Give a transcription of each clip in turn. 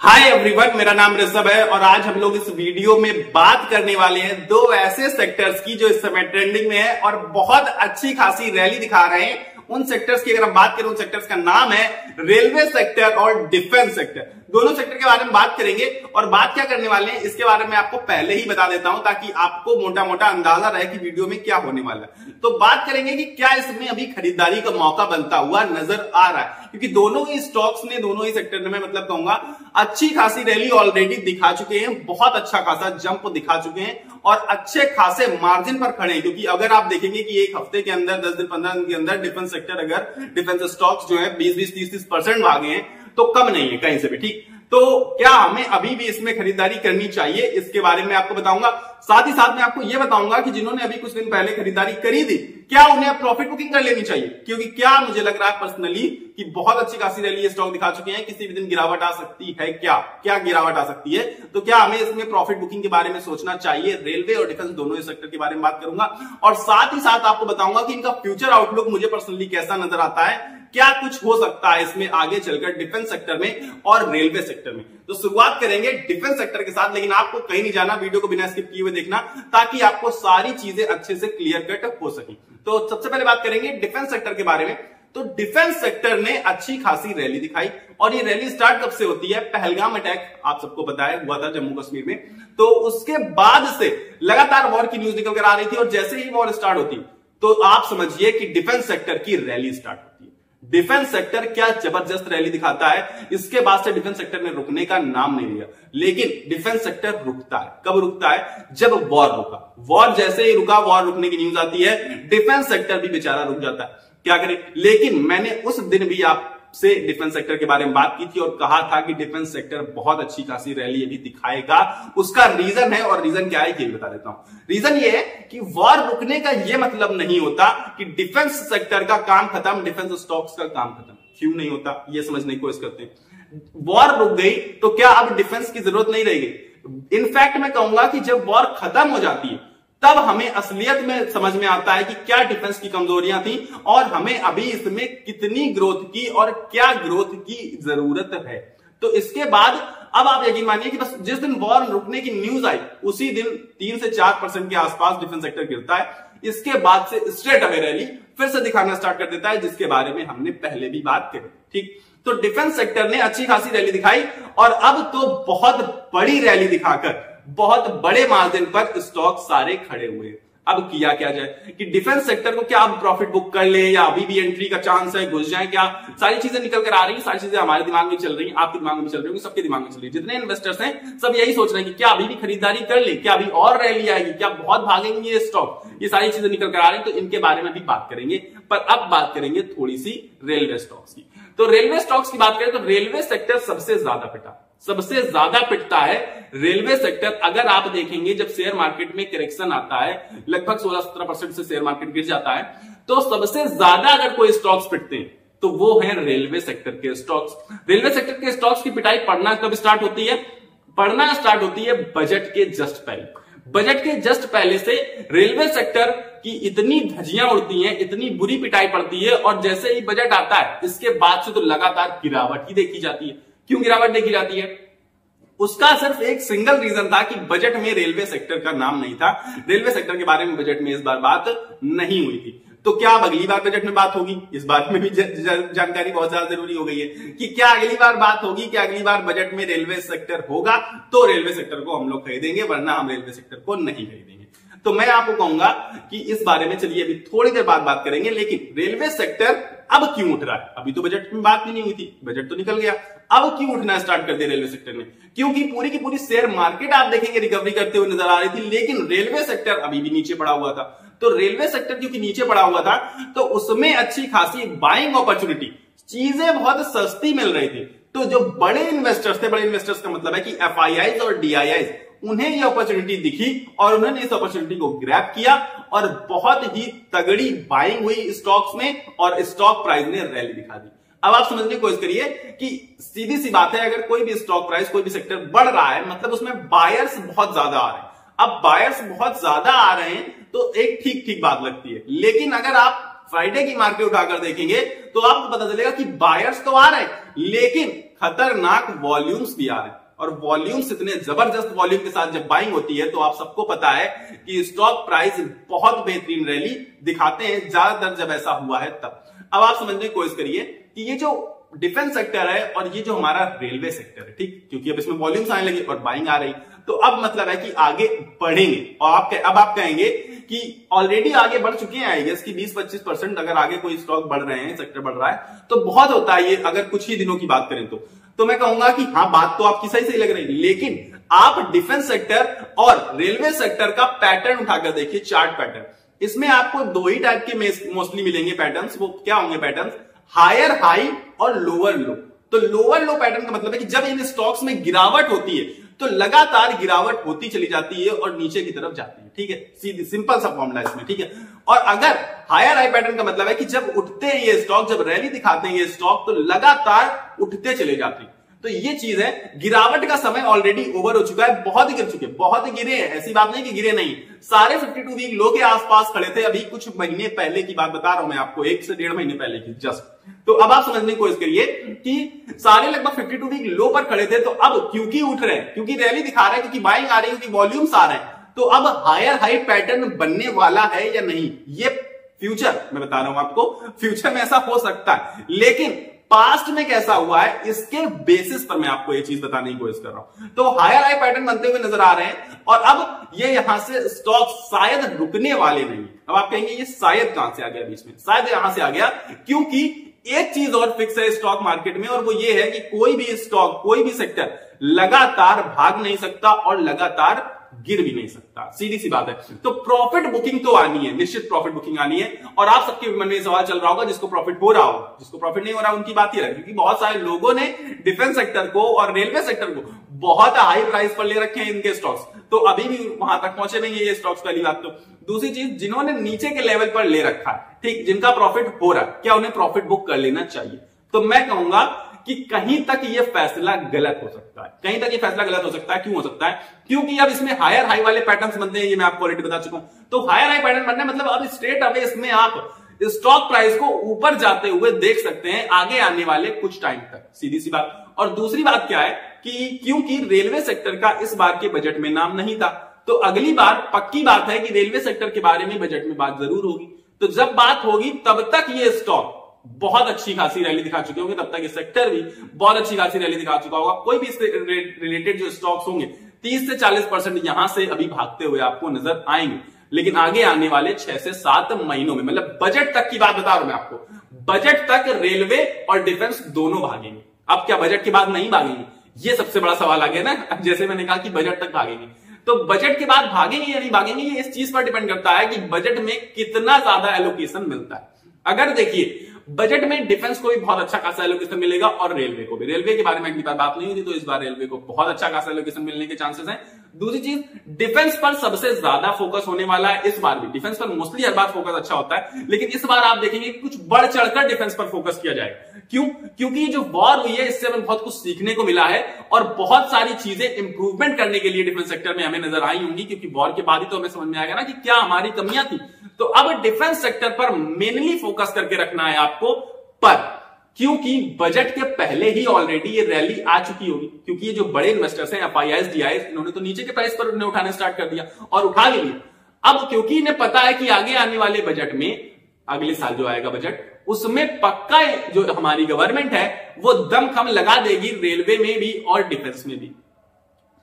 Hi everyone, मेरा नाम ऋषभ है और आज हम लोग इस वीडियो में बात करने वाले हैं दो ऐसे सेक्टर्स की जो इस समय ट्रेंडिंग में है और बहुत अच्छी खासी रैली दिखा रहे हैं। उन सेक्टर्स की अगर हम बात करें, उन सेक्टर्स का नाम है रेलवे सेक्टर और डिफेंस सेक्टर। दोनों सेक्टर के बारे में बात करेंगे और बात क्या करने वाले हैं इसके बारे में आपको पहले ही बता देता हूं ताकि आपको मोटा मोटा अंदाजा रहे कि वीडियो में क्या होने वाला है। तो बात करेंगे कि क्या इसमें अभी खरीदारी का मौका बनता हुआ नजर आ रहा है, क्योंकि दोनों ही स्टॉक्स ने, दोनों ही सेक्टर में मतलब कहूंगा अच्छी खासी रैली ऑलरेडी दिखा चुके हैं, बहुत अच्छा खासा जंप दिखा चुके हैं और अच्छे खासे मार्जिन पर खड़े हैं। क्योंकि अगर आप देखेंगे कि एक हफ्ते के अंदर, 10 दिन 15 दिन के अंदर डिफेंस सेक्टर, अगर डिफेंस स्टॉक्स जो है 20-20, 30-30% भागे हैं तो कम नहीं है कहीं से भी। ठीक, तो क्या हमें अभी भी इसमें खरीदारी करनी चाहिए, इसके बारे में आपको बताऊंगा। साथ ही साथ मैं आपको यह बताऊंगा कि जिन्होंने अभी कुछ दिन पहले खरीदारी करी थी, क्या उन्हें प्रॉफिट बुकिंग कर लेनी चाहिए, क्योंकि क्या मुझे लग रहा है पर्सनली कि बहुत अच्छी खासी रैली स्टॉक दिखा चुके हैं, किसी भी दिन गिरावट आ सकती है। क्या गिरावट आ सकती है, तो क्या हमें इसमें प्रॉफिट बुकिंग के बारे में सोचना चाहिए। रेलवे और डिफेंस दोनों ही सेक्टर के बारे में बात करूंगा और साथ ही साथ आपको बताऊंगा कि इनका फ्यूचर आउटलुक मुझे पर्सनली कैसा नजर आता है, क्या कुछ हो सकता है इसमें आगे चलकर डिफेंस सेक्टर में और रेलवे सेक्टर में। तो शुरुआत करेंगे डिफेंस सेक्टर के साथ, लेकिन आपको कहीं नहीं जाना, वीडियो को बिना स्किप किए हुए देखना ताकि आपको सारी चीजें अच्छे से क्लियर कट हो सके। तो सबसे पहले बात करेंगे डिफेंस सेक्टर के बारे में। तो डिफेंस सेक्टर ने अच्छी खासी रैली दिखाई और ये रैली स्टार्ट कब से होती है, पहलगाम अटैक आप सबको पता है हुआ था जम्मू कश्मीर में। तो उसके बाद से लगातार वॉर की न्यूज निकल कर आ रही थी और जैसे ही वॉर स्टार्ट होती तो आप समझिए कि डिफेंस सेक्टर की रैली स्टार्ट होती है। डिफेंस सेक्टर क्या जबरदस्त रैली दिखाता है, इसके बाद से डिफेंस सेक्टर ने रुकने का नाम नहीं लिया। लेकिन डिफेंस सेक्टर रुकता है, कब रुकता है, जब वॉर रुका। वॉर जैसे ही रुका, वॉर रुकने की न्यूज आती है, डिफेंस सेक्टर भी बेचारा रुक जाता है। क्या करें, लेकिन मैंने उस दिन भी आपसे डिफेंस सेक्टर के बारे में बात की थी और कहा था कि डिफेंस सेक्टर बहुत अच्छी खासी रैली अभी दिखाएगा। उसका रीजन है, और रीजन क्या है ये बता देता हूं। रीजन ये है कि वॉर रुकने का ये मतलब नहीं होता कि डिफेंस सेक्टर का काम खत्म, डिफेंस स्टॉक्स का काम खत्म। क्यों नहीं होता, ये समझने की कोशिश करते हैं। वॉर रुक गई तो क्या अब डिफेंस की जरूरत नहीं रहेगी। इनफैक्ट मैं कहूंगा कि जब वॉर खत्म हो जाती है तब हमें असलियत में समझ में आता है कि क्या डिफेंस की कमजोरियां थी और हमें अभी इसमें कितनी ग्रोथ की और क्या ग्रोथ की जरूरत है। तो इसके बाद अब आप यकीन मानिए कि बस जिस दिन वॉर रुकने की न्यूज आई उसी दिन 3 से 4% के आसपास डिफेंस सेक्टर गिरता है। इसके बाद से स्ट्रेट अवे रैली फिर से दिखाना स्टार्ट कर देता है, जिसके बारे में हमने पहले भी बात करी। ठीक, तो डिफेंस सेक्टर ने अच्छी खासी रैली दिखाई और अब तो बहुत बड़ी रैली दिखाकर बहुत बड़े मार्जिन पर स्टॉक सारे खड़े हुए। अब किया क्या जाए कि डिफेंस सेक्टर को क्या अब प्रॉफिट बुक कर ले या अभी भी एंट्री का चांस है, घुस जाए क्या। सारी चीजें निकल कर आ रही है, सारी चीजें हमारे दिमाग में चल रही है, आपके दिमाग में चल रही है, सबके दिमाग में चल रही है। जितने इन्वेस्टर्स हैं सब यही सोच रहे हैं कि क्या अभी भी खरीदारी कर ले, क्या अभी और रैली आएगी, क्या बहुत भागेंगे ये स्टॉक। ये सारी चीजें निकल कर आ रही है, तो इनके बारे में भी बात करेंगे। पर अब बात करेंगे थोड़ी सी रेलवे स्टॉक्स की। तो रेलवे स्टॉक्स की बात करें तो रेलवे सेक्टर सबसे ज्यादा पिटता है रेलवे सेक्टर। अगर आप देखेंगे जब शेयर मार्केट में करेक्शन आता है, लगभग 16-17% से शेयर मार्केट गिर जाता है, तो सबसे ज्यादा अगर कोई स्टॉक्स पिटते हैं तो वो है रेलवे सेक्टर के स्टॉक्स। रेलवे सेक्टर के स्टॉक्स की पिटाई पड़ना कब स्टार्ट होती है, पड़ना स्टार्ट होती है बजट के जस्ट पहले। बजट के जस्ट पहले से रेलवे सेक्टर की इतनी धज्जियां उड़ती हैं, इतनी बुरी पिटाई पड़ती है और जैसे ही बजट आता है इसके बाद से तो लगातार गिरावट ही देखी जाती है। क्यों गिरावट देखी जाती है, उसका सिर्फ एक सिंगल रीजन था कि बजट में रेलवे सेक्टर का नाम नहीं था। रेलवे सेक्टर के बारे में बजट में इस बार बात नहीं हुई थी। तो क्या अब अगली बार बजट में बात होगी, इस बात में भी जानकारी बहुत ज्यादा जरूरी हो गई है कि क्या अगली बार बात होगी, क्या अगली बार बजट में रेलवे सेक्टर होगा तो रेलवे सेक्टर को हम लोग खरीदेंगे, वरना हम रेलवे सेक्टर को नहीं खरीदेंगे। तो मैं आपको कहूंगा कि इस बारे में चलिए अभी थोड़ी देर बाद बात करेंगे। लेकिन रेलवे सेक्टर अब क्यों उठ रहा है, अभी तो बजट में बात भी नहीं हुई थी, बजट तो निकल गया, अब क्यों उठना स्टार्ट कर दिया रेलवे सेक्टर ने, क्योंकि पूरी की पूरी शेयर मार्केट आप देखेंगे रिकवरी करते हुए नजर आ रही थी, लेकिन रेलवे सेक्टर अभी भी नीचे पड़ा हुआ था। तो रेलवे सेक्टर क्योंकि नीचे पड़ा हुआ था तो उसमें अच्छी खासी बाइंग अपॉर्चुनिटी, चीजें बहुत सस्ती मिल रही थी। तो जो बड़े इन्वेस्टर्स थे, बड़े इन्वेस्टर्स का मतलब है कि एफआईआईज और डीआईआईज, उन्हें ये अपॉर्चुनिटी दिखी और उन्होंने इस अपॉर्चुनिटी को ग्रैब किया और बहुत ही तगड़ी बाइंग हुई स्टॉक्स में और स्टॉक प्राइस ने रैली दिखा दी। अब आप समझने की कोशिश करिए कि सीधी सी बात है, अगर कोई भी स्टॉक प्राइस, कोई भी सेक्टर बढ़ रहा है मतलब उसमें बायर्स बहुत ज्यादा आ रहे हैं। अब बायर्स बहुत ज्यादा आ रहे हैं तो एक ठीक ठीक बात लगती है, लेकिन अगर आप फ्राइडे की मार्केट उठाकर देखेंगे तो आपको पता चलेगा कि बायर्स तो आ रहे हैं लेकिन खतरनाक वॉल्यूम्स भी आ रहे हैं, और वॉल्यूम्स इतने जबरदस्त वॉल्यूम के साथ जब बाइंग होती है तो आप सबको पता है कि स्टॉक प्राइस बहुत बेहतरीन रैली दिखाते हैं, ज्यादातर जब ऐसा हुआ है तब। अब आप समझने की कोशिश करिए कि ये जो डिफेंस सेक्टर है और ये जो हमारा रेलवे सेक्टर है, ठीक, क्योंकि अब इसमें वॉल्यूम्स आने लगे और बाइंग आ रही, तो अब मतलब है कि आगे बढ़ेंगे। और अब आप कहेंगे कि ऑलरेडी आगे बढ़ चुके हैं, आई गेस कि 20-25% अगर आगे कोई स्टॉक बढ़ रहे हैं, सेक्टर बढ़ रहा है तो बहुत होता है ये, अगर कुछ ही दिनों की बात करें तो मैं कहूंगा कि हाँ, बात तो आपकी सही लग रही है, लेकिन आप डिफेंस सेक्टर और रेलवे सेक्टर का पैटर्न उठाकर देखिए, चार्ट पैटर्न। इसमें आपको दो ही टाइप के मोस्टली मिलेंगे पैटर्न्स। वो क्या होंगे पैटर्न्स? हायर हाई और लोअर लो। तो लोअर लो पैटर्न का मतलब है कि जब इन स्टॉक्स में गिरावट होती है तो लगातार गिरावट होती चली जाती है और नीचे की तरफ जाती है, ठीक है, सीधी सिंपल सा फॉर्मूला इसमें, ठीक है। और अगर हायर हाई पैटर्न का मतलब है कि जब उठते हैं ये स्टॉक, जब रैली दिखाते हैं ये स्टॉक, तो लगातार उठते चले जाते हैं। तो ये चीज है, गिरावट का समय ऑलरेडी ओवर हो चुका है, बहुत ही गिर चुके, बहुत ही गिरे हैं, ऐसी बात नहीं कि गिरे नहीं, सारे 52 वीक लो के आसपास खड़े थे। अभी कुछ महीने पहले की बात बता रहा हूं मैं आपको, 1 से 1.5 महीने पहले की जस्ट। तो अब आप समझने की कोशिश करिए कि सारे लगभग 52 वीक लो पर खड़े थे, तो अब क्योंकि उठ रहे हैं, क्योंकि रैली दिखा रहे हैं, क्योंकि बाइंग आ रही है, क्योंकि वॉल्यूम्स आ रहे हैं, तो अब हायर हाई पैटर्न बनने वाला है या नहीं, ये फ्यूचर मैं बता रहा हूं आपको, फ्यूचर में ऐसा हो सकता है, लेकिन पास्ट में कैसा हुआ है इसके बेसिस पर मैं आपको ये चीज बताने की कोशिश कर रहा हूं। तो हायर हाई पैटर्न बनते हुए नजर आ रहे हैं, और अब ये यहां से स्टॉक शायद रुकने वाले नहीं। अब आप कहेंगे ये शायद कहां से आ गया बीच में? शायद यहां से आ गया क्योंकि एक चीज और फिक्स है स्टॉक मार्केट में, और वो ये है कि कोई भी स्टॉक, कोई भी सेक्टर लगातार भाग नहीं सकता और लगातार गिर भी नहीं सकता, सीधी सी बात है। तो प्रॉफिट बुकिंग तो आनी है, निश्चित प्रॉफिट बुकिंग आनी है। और आप सबके मन में सवाल चल रहा होगा, जिसको प्रॉफिट हो रहा हो, जिसको प्रॉफिट नहीं हो रहा उनकी बात ही है, क्योंकि बहुत सारे लोगों ने डिफेंस सेक्टर को और रेलवे सेक्टर को बहुत हाई प्राइस पर ले रखे हैं इनके स्टॉक्स, तो अभी भी वहां तक पहुंचे नहीं है ये स्टॉक्स, पहली बात। तो दूसरी चीज, जिन्होंने नीचे के लेवल पर ले रखा है, ठीक, जिनका प्रॉफिट हो रहा है, क्या उन्हें प्रॉफिट बुक कर लेना चाहिए? तो मैं कहूंगा कि कहीं तक ये फैसला गलत हो सकता है, कहीं तक ये फैसला गलत हो सकता है। क्यों हो सकता है? क्योंकि अब इसमें हायर हाई वाले पैटर्न्स बनते हैं, ये मैं आपको ऑलरेडी बता चुका हूं। तो हायर हाई पैटर्न बनने मतलब अब स्ट्रेट अवे इसमें आप स्टॉक प्राइस को ऊपर जाते हुए देख सकते हैं आगे आने वाले कुछ टाइम तक, सीधी सी बात। और दूसरी बात क्या है कि क्योंकि रेलवे सेक्टर का इस बार के बजट में नाम नहीं था, तो अगली बार पक्की बात है कि रेलवे सेक्टर के बारे में बजट में बात जरूर होगी। तो जब बात होगी तब तक ये स्टॉक बहुत अच्छी खासी रैली दिखा चुके होंगे, तब तक ये सेक्टर भी बहुत अच्छी खासी रैली दिखा चुका होगा। कोई भी इससे रिलेटेड जो स्टॉक्स होंगे 30 से 40% यहां से अभी भागते हुए आपको नजर आएंगे, लेकिन आगे आने वाले 6 से 7 महीनों में, मतलब बजट तक की बात बता रहा हूं मैं आपको, बजट तक रेलवे और डिफेंस दोनों भागेंगे। अब क्या बजट के बाद नहीं भागेंगे? ये सबसे बड़ा सवाल आ गया ना। अब जैसे मैंने कहा कि बजट तक भागेंगे, तो बजट के बाद भागेंगे या नहीं भागेंगे, ये इस चीज पर डिपेंड करता है कि बजट में कितना ज्यादा एलोकेशन मिलता है। अगर देखिए बजट में डिफेंस को भी बहुत अच्छा खासा एलोकेशन मिलेगा और रेलवे को भी, रेलवे के बारे में अगली बार बात नहीं हुई थी, तो इस बार रेलवे को बहुत अच्छा खासा एलोकेशन मिलने के चांसेस हैं। दूसरी चीज, डिफेंस पर सबसे ज्यादा फोकस होने वाला है इस बार भी। डिफेंस पर मोस्टली हर बार फोकस अच्छा होता है, लेकिन इस बार आप देखेंगे कुछ बढ़ चढ़कर डिफेंस पर फोकस किया जाएगा। क्यों? क्योंकि जो वॉर हुई है इससे हमें बहुत कुछ सीखने को मिला है और बहुत सारी चीजें इंप्रूवमेंट करने के लिए डिफेंस सेक्टर में हमें नजर आई होंगी, क्योंकि वॉर के बाद ही तो हमें समझ में आएगा ना कि क्या हमारी कमियां थी। तो अब डिफेंस सेक्टर पर मेनली फोकस करके रखना है आपको, पर क्योंकि बजट के पहले ही ऑलरेडी ये रैली आ चुकी होगी, क्योंकि ये जो बड़े इन्वेस्टर्स हैं, FIIs, DIIs, इन्होंने तो नीचे के प्राइस पर उन्हें उठाने स्टार्ट कर दिया और उठा भी लिया। अब क्योंकि इन्हें पता है कि आगे आने वाले बजट में, अगले साल जो आएगा बजट, उसमें पक्का जो हमारी गवर्नमेंट है वो दमखम लगा देगी रेलवे में भी और डिफेंस में भी।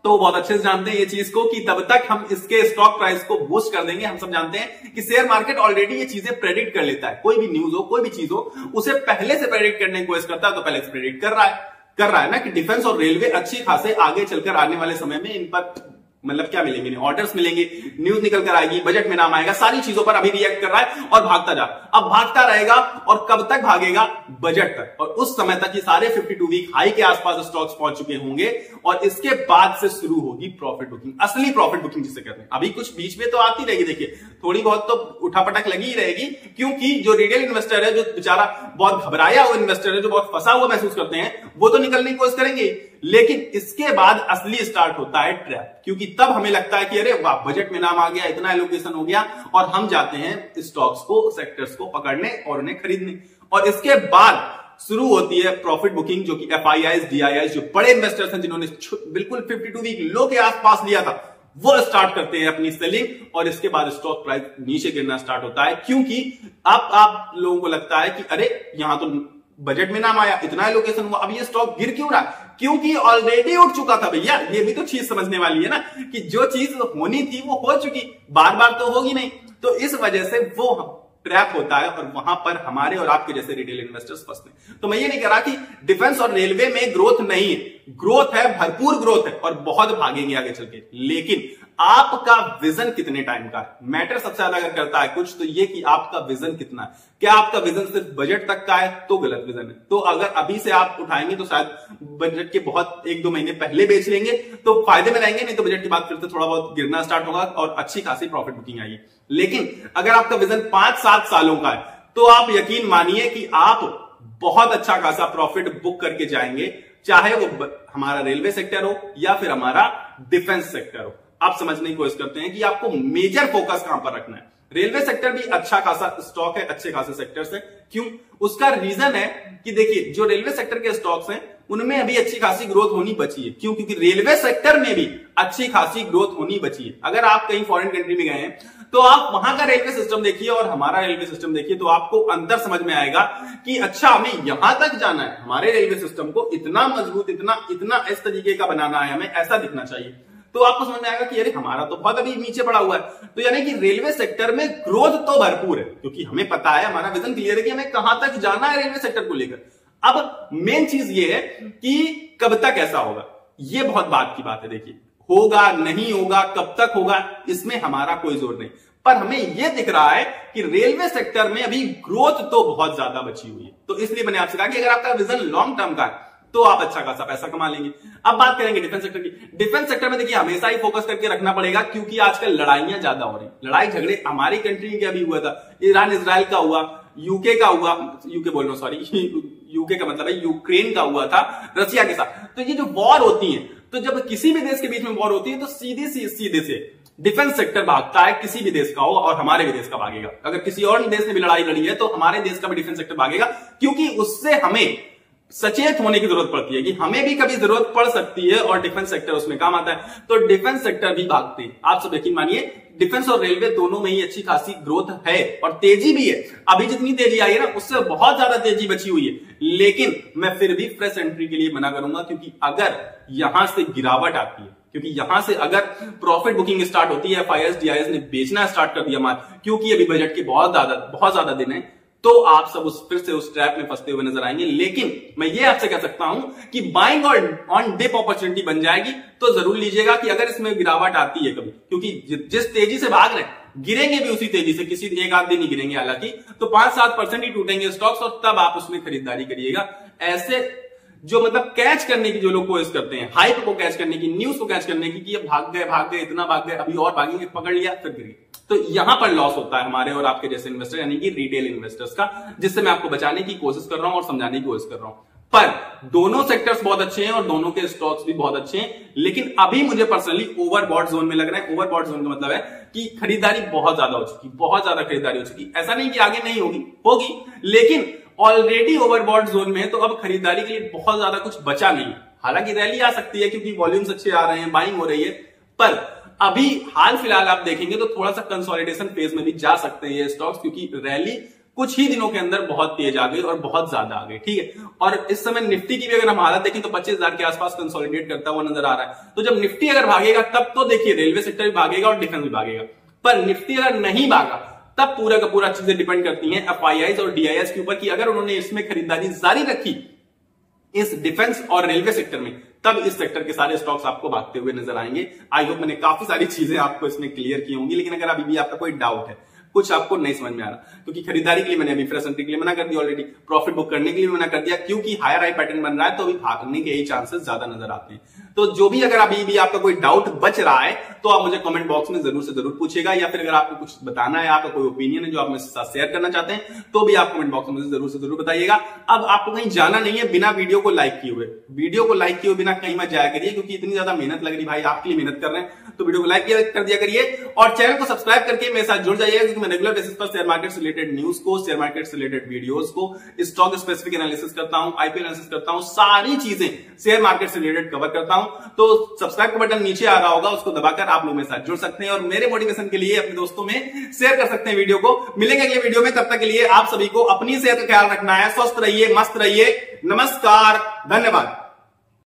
तो बहुत अच्छे से जानते हैं ये चीज को कि तब तक हम इसके स्टॉक प्राइस को बूस्ट कर देंगे। हम सब जानते हैं कि शेयर मार्केट ऑलरेडी ये चीजें प्रेडिक्ट कर लेता है, कोई भी न्यूज हो, कोई भी चीज हो, उसे पहले से प्रेडिक्ट करने की कोशिश करता है, तो पहले से प्रेडिक्ट कर रहा है ना कि डिफेंस और रेलवे अच्छी खासे आगे चलकर आने वाले समय में इन पर मतलब क्या मिलेंगे, ऑर्डर्स मिलेंगे, न्यूज निकल कर आएगी, बजट में नाम आएगा, सारी चीजों पर अभी रिएक्ट कर रहा है और भागता जा, अब भागता रहेगा और कब तक भागेगा? बजट तक। और उस समय तक ये सारे 52 वीक हाई के आसपास स्टॉक्स पहुंच चुके होंगे और इसके बाद से शुरू होगी प्रॉफिट बुकिंग, असली प्रॉफिट बुकिंग जिसे कहते हैं। अभी कुछ बीच में तो आती रहेगी, देखिए थोड़ी बहुत तो उठापटक लगी ही रहेगी, क्योंकि जो रिटेल इन्वेस्टर है, जो बेचारा बहुत घबराया हुआ इन्वेस्टर है, जो बहुत फंसा हुआ महसूस करते हैं, वो तो निकलने की कोशिश करेंगे, लेकिन इसके बाद असली स्टार्ट होता है ट्रैप, क्योंकि तब हमें लगता है कि अरे वाह, बजट में नाम आ गया, इतना एलोकेशन हो गया, और हम जाते हैं स्टॉक्स को, सेक्टर्स को पकड़ने और उन्हें खरीदने। और इसके बाद शुरू होती है प्रॉफिट बुकिंग, जो कि FIIs, DIIs, जो बड़े इन्वेस्टर्स हैं जिन्होंने बिल्कुल 52 वीक लो के आसपास लिया था, वो स्टार्ट करते हैं अपनी सेलिंग, और इसके बाद स्टॉक प्राइस नीचे गिरना स्टार्ट होता है, क्योंकि अब आप लोगों को लगता है कि अरे यहां तो बजट में नाम आया, इतना एलोकेशन हुआ, अब ये स्टॉक गिर क्यों रहा? क्योंकि ऑलरेडी उठ चुका था भैया। ये भी तो चीज समझने वाली है ना, कि जो चीज होनी थी वो हो चुकी, बार बार तो होगी नहीं। तो इस वजह से वो ट्रैप होता है और वहां पर हमारे और आपके जैसे रिटेल इन्वेस्टर्स फंसते हैं। तो मैं ये नहीं कह रहा कि डिफेंस और रेलवे में ग्रोथ नहीं है, ग्रोथ है, भरपूर ग्रोथ है और बहुत भागेंगे आगे चल के, लेकिन आपका विजन कितने टाइम का है मैटर सबसे ज्यादा अगर करता है कुछ, तो ये कि आपका विजन कितना है। क्या आपका विजन सिर्फ बजट तक का है तो गलत विजन है। तो अगर अभी से आप उठाएंगे तो शायद बजट के बहुत 1-2 महीने पहले बेच लेंगे तो फायदे में रहेंगे, नहीं तो बजट की बात करते थोड़ा बहुत गिरना स्टार्ट होगा और अच्छी खासी प्रॉफिट बुकिंग आएगी। लेकिन अगर आपका विजन 5-7 सालों का है तो आप यकीन मानिए कि आप बहुत अच्छा खासा प्रॉफिट बुक करके जाएंगे, चाहे वो हमारा रेलवे सेक्टर हो या फिर हमारा डिफेंस सेक्टर हो। आप समझने की कोशिश करते हैं कि आपको मेजर फोकस कहां पर रखना है। रेलवे सेक्टर भी अच्छा खासा स्टॉक है, अच्छे खासे सेक्टर्स है। क्यों? उसका रीजन है कि देखिए जो रेलवे सेक्टर के स्टॉक्स हैं उनमें अभी अच्छी खासी ग्रोथ होनी बची है। क्यों? क्योंकि रेलवे सेक्टर में भी अच्छी खासी ग्रोथ होनी बची है। अगर आप कहीं फॉरेन कंट्री में गए हैं तो आप वहां का रेलवे सिस्टम देखिए और हमारा रेलवे सिस्टम देखिए, तो आपको अंदर समझ में आएगा कि अच्छा हमें यहां तक जाना है, हमारे रेलवे सिस्टम को इतना मजबूत, इतना इस तरीके का बनाना है, हमें ऐसा दिखना चाहिए। तो आपको समझ में आएगा कि अरे हमारा तो बहुत अभी नीचे पड़ा हुआ है। तो यानी कि रेलवे सेक्टर में ग्रोथ तो भरपूर है, क्योंकि हमें पता है, हमारा विजन क्लियर है कि हमें कहां तक जाना है रेलवे सेक्टर को लेकर। अब मेन चीज ये है कि कब तक ऐसा होगा, ये बहुत बात की बात है। देखिए होगा नहीं होगा, कब तक होगा, इसमें हमारा कोई जोर नहीं, पर हमें यह दिख रहा है कि रेलवे सेक्टर में अभी ग्रोथ तो बहुत ज्यादा बची हुई है। तो इसलिए मैंने आपसे कहा कि अगर आपका विजन लॉन्ग टर्म का है तो आप अच्छा खासा पैसा कमा लेंगे। अब बात करेंगे डिफेंस सेक्टर की। डिफेंस सेक्टर में देखिए हमेशा ही फोकस करके रखना पड़ेगा, क्योंकि आजकल लड़ाइयां ज्यादा हो रही, लड़ाई झगड़े हमारी कंट्री में अभी हुआ था, ईरान इजराइल का हुआ, यूके का हुआ, यूके बोल रहा हूं सॉरी, यूके का मतलब है यूक्रेन का हुआ था रशिया के साथ। तो ये जो वॉर होती है, तो जब किसी भी देश के बीच में वॉर होती है तो सीधे से डिफेंस सेक्टर भागता है, किसी भी देश का हो, और हमारे भी देश का भागेगा। अगर किसी और देश ने भी लड़ाई लड़ी है तो हमारे देश का भी डिफेंस सेक्टर भागेगा, क्योंकि उससे हमें सचेत होने की जरूरत पड़ती है कि हमें भी कभी जरूरत पड़ सकती है और डिफेंस सेक्टर उसमें काम आता है। तो डिफेंस सेक्टर भी भागते हैं। आप सब यकीन मानिए डिफेंस और रेलवे दोनों में ही अच्छी खासी ग्रोथ है और तेजी भी है। अभी जितनी तेजी आई है ना, उससे बहुत ज्यादा तेजी बची हुई है। लेकिन मैं फिर भी फ्रेश एंट्री के लिए मना करूंगा, क्योंकि अगर यहां से गिरावट आती है, क्योंकि यहां से अगर प्रॉफिट बुकिंग स्टार्ट होती है, FIIs DIIs ने बेचना स्टार्ट कर दिया माल, क्योंकि अभी बजट के बहुत ज्यादा दिन है, तो आप सब फिर से उस ट्रैप में फंसते हुए नजर आएंगे। लेकिन मैं ये आपसे कह सकता हूं कि बाइंग और ऑन डिप अपॉर्चुनिटी बन जाएगी, तो जरूर लीजिएगा कि अगर इसमें गिरावट आती है कभी, क्योंकि जिस तेजी से भाग रहे हैं गिरेंगे भी उसी तेजी से, किसी एक आध दिन ही गिरेंगे हालांकि, तो 5-7% ही टूटेंगे स्टॉक्स, और तब आप उसमें खरीदारी करिएगा। ऐसे जो मतलब कैच करने की जो लोग कोशिश करते हैं, हाइप को कैच करने की, न्यूज को कैच करने की, कि ये भाग गए, इतना भाग गए, अभी और भागेंगे, पकड़ लिया फिर गिर गए, तो यहां पर लॉस होता है हमारे और आपके जैसे इन्वेस्टर, यानी कि रिटेल इन्वेस्टर्स का, जिससे मैं आपको बचाने की कोशिश कर रहा हूं और समझाने की कोशिश कर रहा हूं। पर दोनों सेक्टर्स बहुत अच्छे हैं और दोनों के स्टॉक्स भी बहुत अच्छे हैं, लेकिन अभी मुझे पर्सनली ओवरबॉट जोन में लग रहा है। ओवरबॉट जोन का मतलब है कि खरीदारी बहुत ज्यादा हो चुकी, बहुत ज्यादा खरीदारी हो चुकी। ऐसा नहीं कि आगे नहीं होगी, लेकिन ऑलरेडी ओवरबॉट जोन में है, तो अब खरीदारी के लिए बहुत ज्यादा कुछ बचा नहीं। हालांकि रैली आ सकती है क्योंकि वॉल्यूम्स अच्छे आ रहे हैं, बाइंग हो रही है, पर अभी हाल फिलहाल आप देखेंगे तो थोड़ा सा कंसोलिडेशन फेज में भी जा सकते हैं ये स्टॉक्स, क्योंकि रैली कुछ ही दिनों के अंदर बहुत तेज आ गई और बहुत ज्यादा आ गई। ठीक है, और इस समय निफ्टी की भी अगर हम हालत देखें तो 25,000 के आसपास कंसोलिडेट करता हुआ नजर आ रहा है। तो जब निफ्टी अगर भागेगा तब तो देखिए रेलवे सेक्टर भी भागेगा और डिफेंस भी भागेगा, पर निफ्टी अगर नहीं भागा तब पूरा का पूरा चीजें डिपेंड करती हैं FIIs और DIIs के ऊपर, कि अगर उन्होंने इसमें खरीदारी जारी रखी इस डिफेंस और रेलवे सेक्टर में, तब इस सेक्टर के सारे स्टॉक्स आपको भागते हुए नजर आएंगे। आई होप मैंने काफी सारी चीजें आपको इसमें क्लियर की होंगी, लेकिन अगर अभी भी आपका कोई डाउट है, कुछ आपको नहीं समझ में आ रहा, क्योंकि खरीदारी के लिए मैंने अभी फ्रेश एंट्री के लिए मना कर दिया ऑलरेडी, प्रॉफिट बुक करने के लिए मना कर दिया, क्योंकि हायर हाई पैटर्न बन रहा है, तो अभी भागने के ही चांसेस ज्यादा नजर आते हैं। तो जो भी अगर अभी भी आपका कोई डाउट बच रहा है तो आप मुझे कमेंट बॉक्स में जरूर से जरूर पूछेगा, या फिर अगर आपको कुछ बताना है, आपका कोई ओपिनियन है जो आप मेरे साथ शेयर करना चाहते हैं, तो भी आप कमेंट बॉक्स में जरूर से जरूर बताइएगा। अब आपको कहीं जाना नहीं है बिना वीडियो को लाइक किए हुए, बिना कहीं मत जाया करिए, क्योंकि इतनी ज्यादा मेहनत लग रही भाई, आपके लिए मेहनत कर रहे हैं, तो वीडियो को लाइक कर दिया करिए और चैनल को सब्सक्राइब करके मेरे साथ जुड़ जाइएगा, क्योंकि मैं रेगुलर बेसिस पर शेयर मार्केट से रिलेटेड न्यूज को, शेयर मार्केट से रिलेटेड वीडियोस को, स्टॉक स्पेसिफिक एनालिसिस करता हूं, आईपीओ एनालिसिस करता हूं, सारी चीजें शेयर मार्केट से रिलेटेड कवर करता हूं। तो सब्सक्राइब का बटन नीचे आ रहा होगा, उसको दबाकर आप लोग मेरे साथ जुड़ सकते हैं और मेरे मोटिवेशन के लिए अपने दोस्तों में शेयर कर सकते हैं वीडियो को। मिलेंगे अगले वीडियो में, तब तक के लिए आप सभी को अपनी सेहत का ख्याल रखना है। स्वस्थ रहिए, मस्त रहिए। नमस्कार, धन्यवाद।